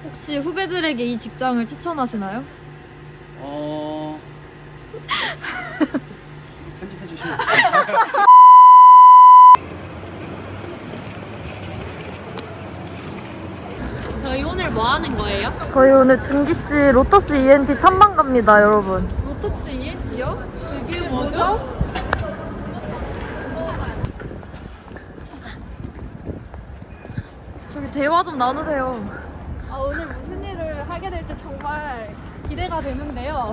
혹시 후배들에게 이 직장을 추천하시나요? 편집해 주시면 저희 오늘 뭐 하는 거예요? 저희 오늘 준기씨 로터스 ENT 탐방 갑니다, 여러분. 로터스 ENT요? 그게 뭐죠? 저기 대화 좀 나누세요. 오늘 무슨 일을 하게 될지 정말 기대가 되는데요.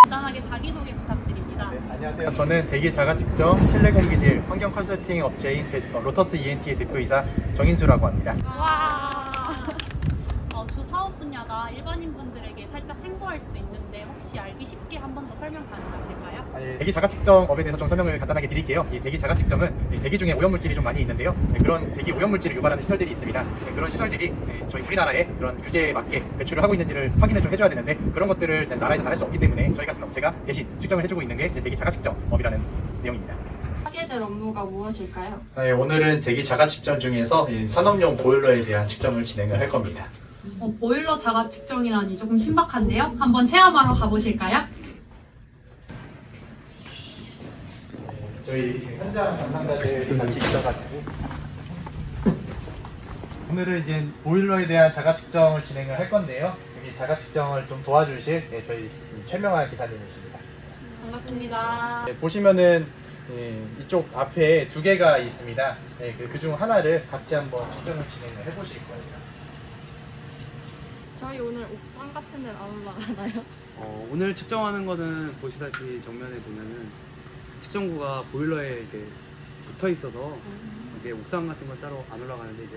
간단하게 자기소개 부탁드립니다. 네, 안녕하세요. 저는 대기 자가 측정 실내 공기질 환경 컨설팅 업체인 로터스 ENT의 대표이사 정인수라고 합니다. 와. 주 사업 분야가 일반인 분들에게 살짝 생소할 수 있는데 혹시 알기 쉽게 한 번 더 설명 가능하실까요? 대기 자가 측정업에 대해서 좀 설명을 간단하게 드릴게요. 이 대기 자가 측정은 대기 중에 오염물질이 좀 많이 있는데요. 그런 대기 오염물질을 유발하는 시설들이 있습니다. 그런 시설들이 저희 우리나라의 그런 규제에 맞게 배출을 하고 있는지를 확인을 좀 해줘야 되는데 그런 것들을 나라에서 다 할 수 없기 때문에 저희 같은 업체가 대신 측정을 해주고 있는 게 대기 자가 측정업이라는 내용입니다. 하게 될 업무가 무엇일까요? 오늘은 대기 자가 측정 중에서 산업용 보일러에 대한 측정을 진행을 할 겁니다. 보일러 자가 측정이라니 조금 신박한데요? 한번 체험하러 가보실까요? 저희 현장 담당자들 같이 있어가지고 오늘은 이제 보일러에 대한 자가 측정을 진행을 할 건데요. 여기 자가 측정을 좀 도와주실 저희 최명아 기사님이십니다. 반갑습니다. 보시면은 이쪽 앞에 두 개가 있습니다. 그중 하나를 같이 한번 측정을 진행을 해보실 거예요. 저희 오늘 옥상 같은 데는 안 올라가나요? 오늘 측정하는 거는 보시다시피 정면에 보면은 측정구가 보일러에 이렇게 붙어 있어서 이게 옥상 같은 건 따로 안 올라가는데 이제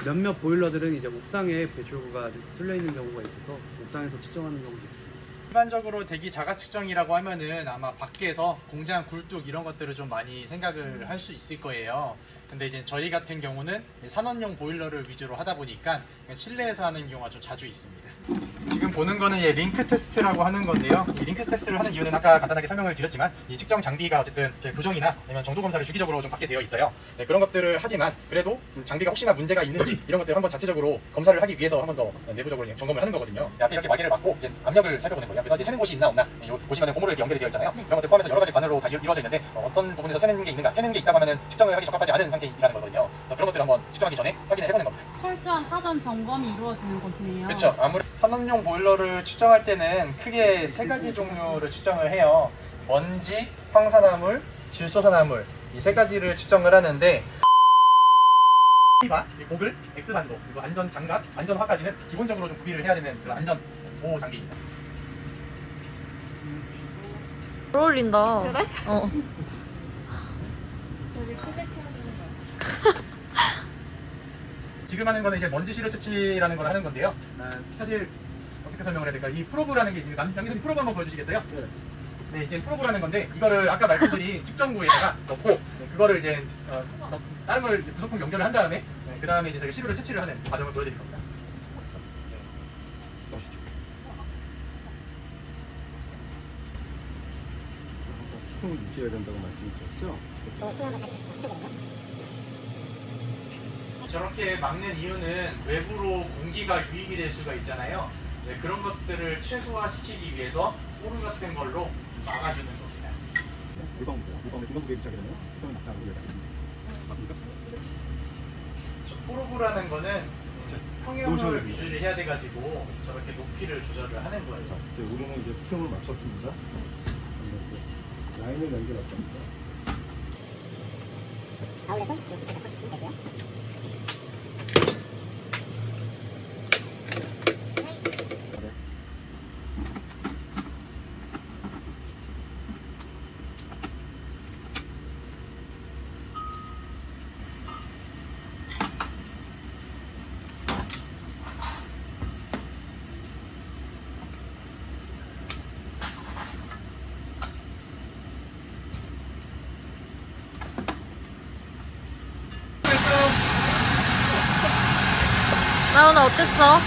몇몇 보일러들은 이제 옥상에 배출구가 뚫려 있는 경우가 있어서 옥상에서 측정하는 경우도 있습니다. 일반적으로 대기 자가 측정이라고 하면은 아마 밖에서 공장 굴뚝 이런 것들을 좀 많이 생각을 할 수 있을 거예요. 근데 이제 저희 같은 경우는 산업용 보일러를 위주로 하다 보니까 실내에서 하는 경우가 좀 자주 있습니다. 지금 보는 거는 링크 테스트라고 하는 건데요. 이 링크 테스트를 하는 이유는 아까 간단하게 설명을 드렸지만 이 측정 장비가 어쨌든 부정이나 아니면 정도 검사를 주기적으로 좀 받게 되어 있어요. 그런 것들을 하지만 그래도 장비가 혹시나 문제가 있는지 이런 것들을 한번 자체적으로 검사를 하기 위해서 한 번 더 내부적으로 점검을 하는 거거든요. 앞에 이렇게 마개를 받고 이제 압력을 살펴보는 거예요. 그래서 이제 새는 곳이 있나 없나 보시면 고무로 이렇게 연결이 되어 있잖아요. 그런 것들 포함해서 여러 가지 관으로 다 이루어져 있는데 어떤 부분에서 새는 게 있는가, 새는 게 있다고 하면 측정을 하기 적합하지 않은 상태라는 거거든요. 그런 것들을 한번 측정하기 전에 확인을 해보는 겁니다. 철저한 사전 점검이 이루어지는 곳이네요. 그렇죠. 아무래도 산업용 보일러를 측정할 때는 크게 세 가지 종류를 측정을 해요. 먼지, 황산화물, 질소산화물 이 세 가지를 측정을 하는데 고글, X반도, 그리고 안전 장갑, 안전화까지는 기본적으로 좀 구비를 해야 되는 그런 안전 보호 장비입니다. 잘 어울린다. 그래? 여기 지금 하는 거는 이제 먼지 시료 채취라는 걸 하는 건데요. 사실 어떻게 설명을 해야 될까? 이 프로브라는 게 있습니다. 남기선님 프로브 한번 보여주시겠어요? 네, 이제 프로브라는 건데 이거를 아까 말씀드린 측정구에다가 넣고 그거를 이제 다른 걸 부속품 연결을 한 다음에 그 다음에 이제 저희가 시료를 채취를 하는 과정을 보여드릴 겁니다. 수평을 유지해야 된다고 말씀하셨죠? 저렇게 막는 이유는 외부로 공기가 유입이 될 수가 있잖아요. 그런 것들을 최소화시키기 위해서 포르 같은 걸로 막아주는 겁니다. 물방울에 중간부에 부착이 되면 수평을 막다고 이야기하십니다. 맞습니까? 포르브라는 거는 평형을 유지를 해야 돼가지고 저렇게 높이를 조절을 하는 거예요. 우리는 이제 수평을 맞췄습니다. 라인을 연결할 겁니다. 나 오늘 어땠어?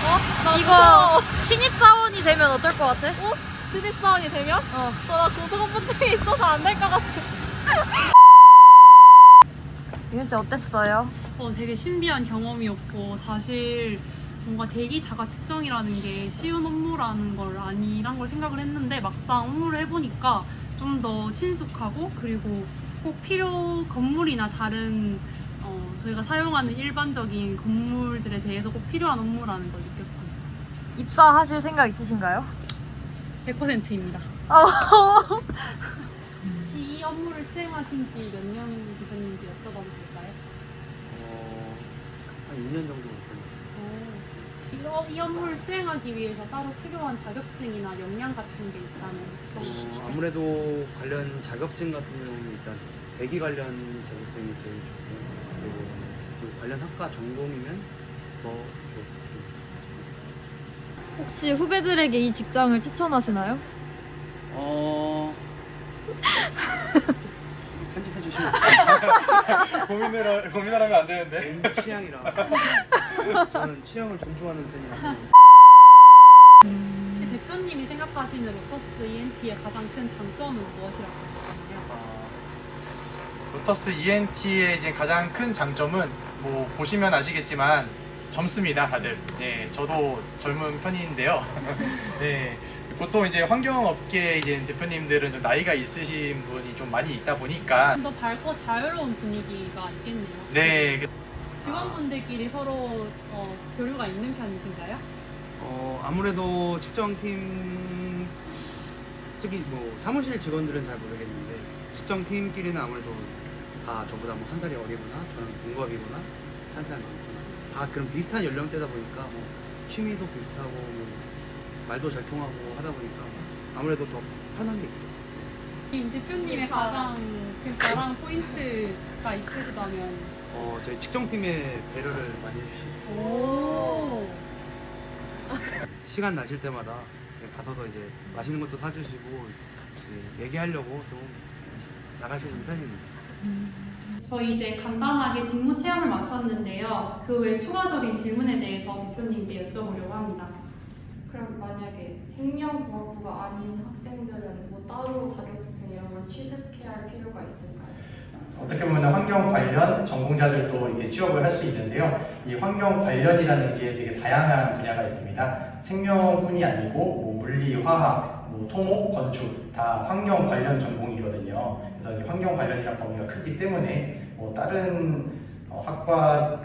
이거 신입사원이 되면 어떨 것 같아? 신입사원이 되면? 나 고소공포증이 있어서 안 될 것 같아. 유현 씨 어땠어요? 되게 신비한 경험이었고 사실 뭔가 대기 자가 측정이라는 게 쉬운 업무라는 걸 아니란 걸 생각을 했는데 막상 업무를 해보니까 좀 더 친숙하고 그리고 꼭 건물이나 다른 저희가 사용하는 일반적인 건물들에 대해서 꼭 필요한 업무라는 걸 느꼈습니다. 입사하실 생각 있으신가요? 100%입니다. 혹시 이 업무를 수행하신 지 몇 년 되셨는지 여쭤봐도 될까요? 한 2년 정도 됐어요. 지금 이 업무를 수행하기 위해서 따로 필요한 자격증이나 역량 같은 게 있다면 아무래도 관련 자격증 같은 경우는 일단 대기 관련 자격증이 제일 좋고, 그리고 그 관련 학과 전공이면 더 좋고. 혹시 후배들에게 이 직장을 추천하시나요? 편집해 주시면 고민을 하면 안 되는데. 개인 취향이라 저는 취향을 존중하는 편이라서. 혹시 대표님이 생각하시는 로터스 ENT의 가장 큰 장점은 무엇이라고 생각하나요? 로터스 ENT의 이제 가장 큰 장점은 뭐 보시면 아시겠지만 젊습니다, 다들. 네, 저도 젊은 편인데요. 네, 보통 이제 환경업계 이제 대표님들은 좀 나이가 있으신 분이 좀 많이 있다 보니까 좀 더 밝고 자유로운 분위기가 있겠네요. 네, 직원분들끼리 서로 교류가 있는 편이신가요? 아무래도 측정팀 특히 뭐 사무실 직원들은 잘 모르겠는데 측정팀끼리는 아무래도 다 저보다 뭐 한 살이 어리거나 저는 동갑이거나 한 살 많거나 다 그런 비슷한 연령대다 보니까 뭐 취미도 비슷하고 뭐 말도 잘 통하고 하다 보니까 아무래도 더 편한 게 있죠. 임 대표님의 가장 그 자랑 포인트가 있으시다면? 저희 측정팀의 배려를 많이 해주시고 오. 시간 나실 때마다 가서서 이제 맛있는 것도 사주시고 얘기하려고 좀 나가시는 편입니다. 저희 이제 간단하게 직무 체험을 마쳤는데요. 그 외 추가적인 질문에 대해서 대표님께 여쭤보려고 합니다. 그럼 만약에 생명공학부가 아닌 학생들은 뭐 따로 자격증 이런 걸 취득해야 할 필요가 있을까요? 어떻게 보면 환경 관련 전공자들도 이렇게 취업을 할 수 있는데요. 이 환경 관련이라는 게 되게 다양한 분야가 있습니다. 생명뿐이 아니고 뭐 물리, 화학, 뭐 토목, 건축 다 환경 관련 전공이거든요. 그래서 이 환경 관련이라는 범위가 크기 때문에 뭐 다른 학과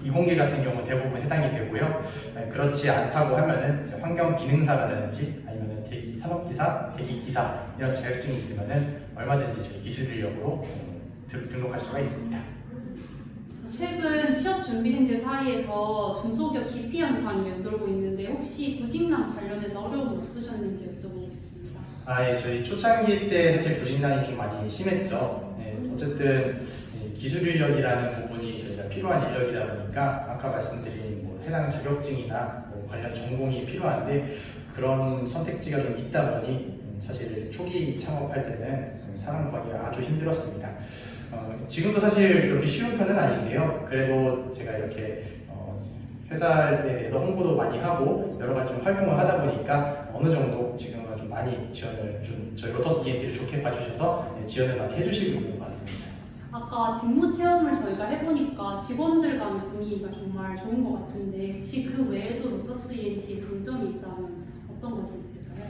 이공계 같은 경우 대부분 해당이 되고요. 그렇지 않다고 하면은 이제 환경 기능사라든지 아니면 대기 산업기사, 대기 기사 이런 자격증이 있으면은 얼마든지 저희 기술 인력으로 등록할 수가 있습니다. 최근 취업 준비생들 사이에서 중소기업 기피 현상이 맴돌고 있는데 혹시 구직난 관련해서 어려움은 없으셨는지 여쭤보고 싶습니다. 예, 저희 초창기 때 사실 구직난이 좀 많이 심했죠. 어쨌든 기술 인력이라는 부분이 저희가 필요한 인력이다 보니까 아까 말씀드린 뭐 해당 자격증이나 뭐 관련 전공이 필요한데 그런 선택지가 좀 있다 보니 사실 초기 창업할 때는 사람 구하기가 아주 힘들었습니다. 지금도 사실 그렇게 쉬운 편은 아닌데요. 그래도 제가 이렇게 회사에 대해서 홍보도 많이 하고 여러 가지 좀 활동을 하다 보니까 어느 정도 지금은 좀 많이 지원을 좀 저희 로터스 ENT를 좋게 봐주셔서 지원을 많이 해주시고 있는 것 같습니다. 아까 직무 체험을 저희가 해보니까 직원들 간의 분위기가 정말 좋은 것 같은데 혹시 그 외에도 로터스 ENT의 강점이 있다면 어떤 것이 있을까요?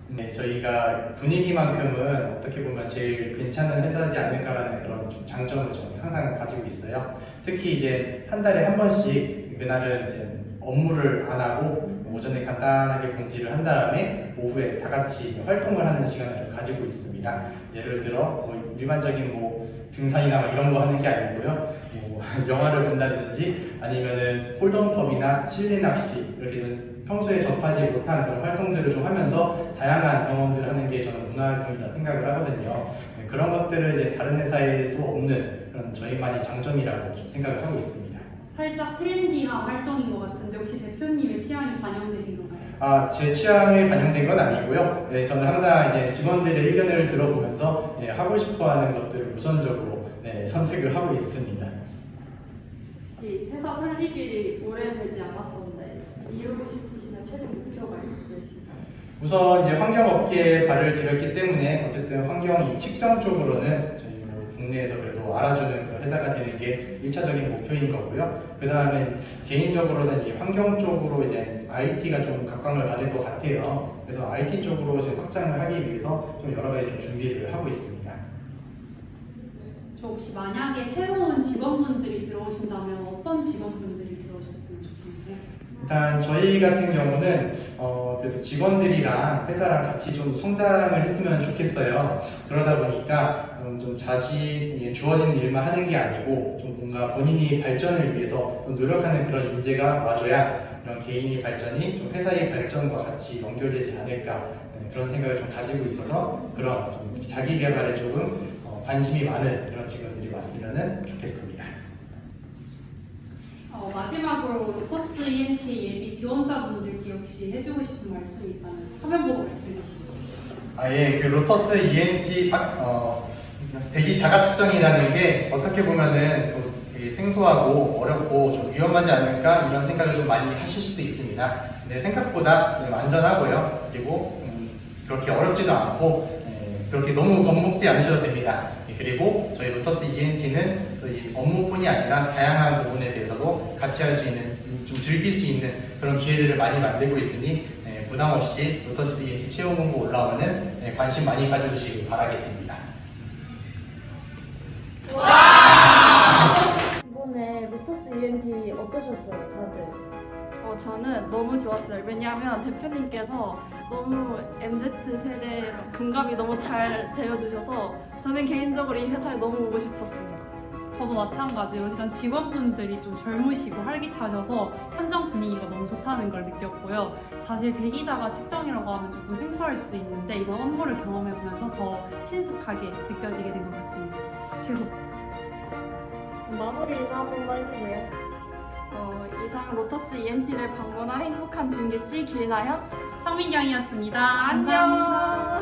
네, 저희가 분위기만큼은 어떻게 보면 제일 괜찮은 회사지 않을까라는 그런 좀 장점을 저는 항상 가지고 있어요. 특히 이제 한 달에 한 번씩 그날은 이제 업무를 안 하고 오전에 간단하게 공지를 한 다음에 오후에 다 같이 이제 활동을 하는 시간을 좀 가지고 있습니다. 예를 들어 뭐 일반적인 뭐 등산이나 뭐 이런 거 하는 게 아니고요. 뭐 영화를 본다든지 아니면은 홀덤펍이나 실내 낚시 이렇게 좀 평소에 접하지 못한 그런 활동들을 좀 하면서 다양한 경험들을 하는 게 저는 문화활동이라 생각을 하거든요. 그런 것들을 이제 다른 회사에도 없는 그런 저희만의 장점이라고 좀 생각을 하고 있습니다. 살짝 트렌디한 활동인 것 같은데 혹시 대표님의 취향이 반영되신 건가요? 제 취향에 반영된 건 아니고요. 네, 저는 항상 이제 직원들의 의견을 들어보면서 하고 싶어하는 것들을 우선적으로 선택을 하고 있습니다. 혹시 회사 설립일이 오래되지 않았던데 이루고 싶으시는 최종 목표가 있으신가요? 우선 이제 환경업계에 발을 들였기 때문에 어쨌든 환경 이 측정 쪽으로는 저희 뭐 국내에서 그래도 알아주는 그런 회사가 되는 게 1차적인 목표인 거고요. 그 다음에 개인적으로는 이 환경 쪽으로 이제 IT가 좀 각광을 받을 것 같아요. 그래서 IT 쪽으로 이제 확장을 하기 위해서 좀 여러 가지 좀 준비를 하고 있습니다. 저 혹시 만약에 새로운 직원분들이 들어오신다면 어떤 직원분들이 들어오셨으면 좋겠나요? 일단 저희 같은 경우는 그래도 직원들이랑 회사랑 같이 좀 성장을 했으면 좋겠어요. 그러다 보니까 좀 자신이 주어진 일만 하는 게 아니고 좀 뭔가 본인이 발전을 위해서 좀 노력하는 그런 인재가 와줘야 이런 개인의 발전이 좀 회사의 발전과 같이 연결되지 않을까, 그런 생각을 좀 가지고 있어서 그런 좀 자기 개발에 조금 관심이 많은 그런 직원들이 왔으면 좋겠습니다. 마지막으로 로터스 ENT 예비 지원자분들께 혹시 해주고 싶은 말씀이 있다면 화면 보고 말씀해 주시죠. 예, 그 로터스 ENT 대기 자가 측정이라는 게 어떻게 보면은 또 되게 생소하고 어렵고 좀 위험하지 않을까 이런 생각을 좀 많이 하실 수도 있습니다. 근데 생각보다 안전하고요. 그리고 그렇게 어렵지도 않고 그렇게 너무 겁먹지 않으셔도 됩니다. 그리고 저희 로터스 ENT는 이 업무뿐이 아니라 다양한 부분에 대해서도 같이 할 수 있는, 좀 즐길 수 있는 그런 기회들을 많이 만들고 있으니 부담 없이 로터스 ENT 채용 공고 올라오면 관심 많이 가져주시기 바라겠습니다. 이번에 로터스 ENT 어떠셨어요, 다들? 저는 너무 좋았어요. 왜냐하면 대표님께서 너무 MZ세대랑 공감이 너무 잘 되어주셔서 저는 개인적으로 이 회사에 너무 오고 싶었습니다. 저도 마찬가지로 일단 직원분들이 좀 젊으시고 활기차셔서 현장 분위기가 너무 좋다는 걸 느꼈고요. 사실 대기자가 측정이라고 하면 조금 생소할 수 있는데 이번 업무를 경험해보면서 더 친숙하게 느껴지게 된 것 같습니다. 최고! 마무리 인사 한 번만 해주세요. 이상 로터스 ENT를 방문한 행복한 준기씨, 길나연, 성민경이었습니다. 안녕! 감사합니다.